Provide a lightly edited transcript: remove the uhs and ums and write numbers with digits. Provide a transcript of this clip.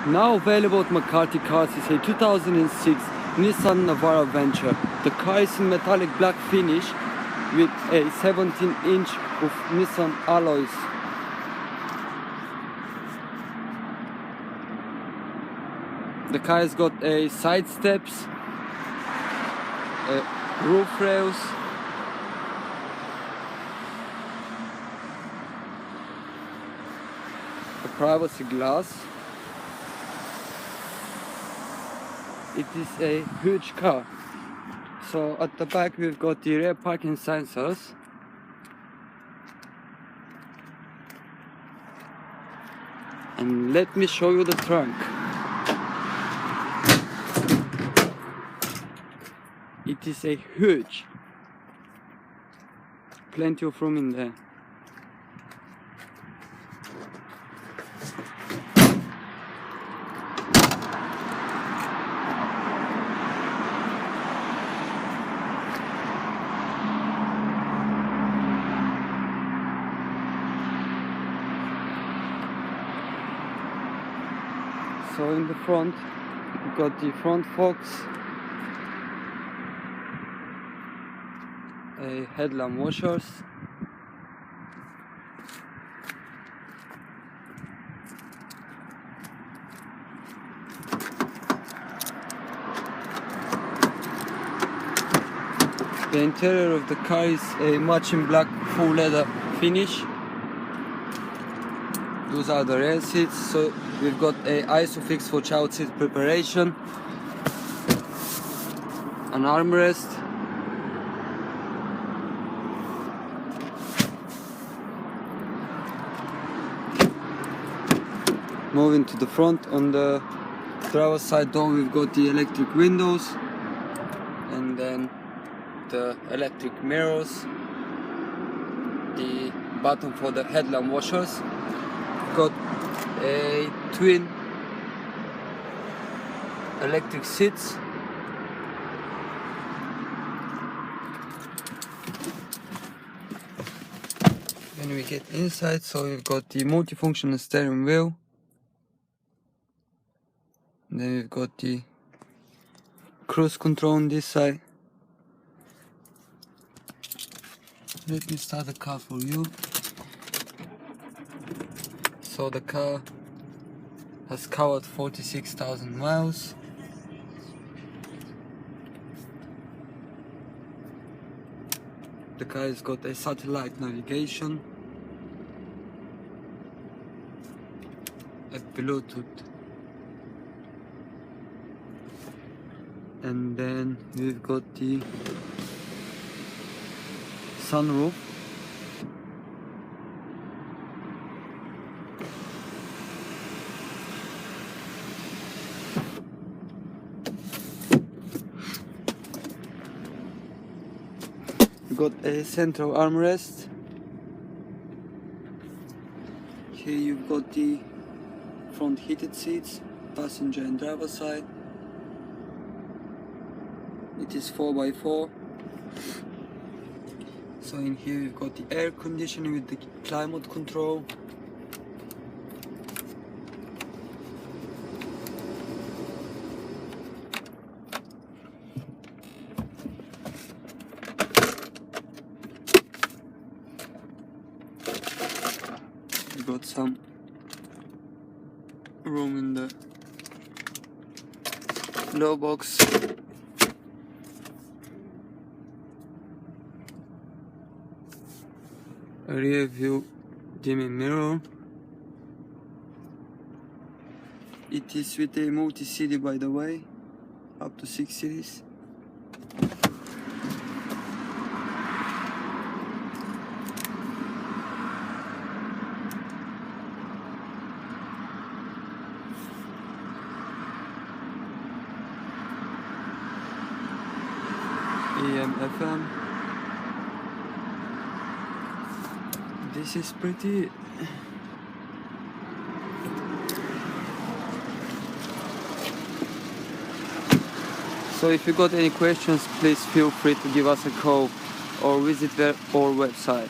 Now available at McCarthy Cars is a 2006 Nissan Navara Aventura. The car is in metallic black finish with a 17-inch of Nissan alloys. The car has got a side steps, roof rails, a privacy glass. It is a huge car. So at the back we've got the rear parking sensors. And let me show you the trunk. It is a huge, plenty of room in there. So in the front, we've got the front forks, a headlamp washers, the interior of the car is a Mitcham black full leather finish. Those are the rear seats. So we've got a ISOFIX for child seat preparation, an armrest, moving to the front. On the driver's side door we've got the electric windows and then the electric mirrors, the button for the headlamp washers. Got a twin electric seats, when we get inside, so we've got the multifunctional steering wheel, and then we've got the cruise control on this side. Let me start the car for you. So the car has covered 46,000 miles. The car has got a satellite navigation, a Bluetooth, and then we've got the sunroof. Got a central armrest. Here you've got the front heated seats, passenger and driver side. It is 4x4. So in here you've got the air conditioning with the climate control. Got some room in the glove box. A rear view dimming mirror. It is with a multi-CD, by the way, up to 6 series. AM, FM. This is pretty. So if you got any questions, please feel free to give us a call or visit our website.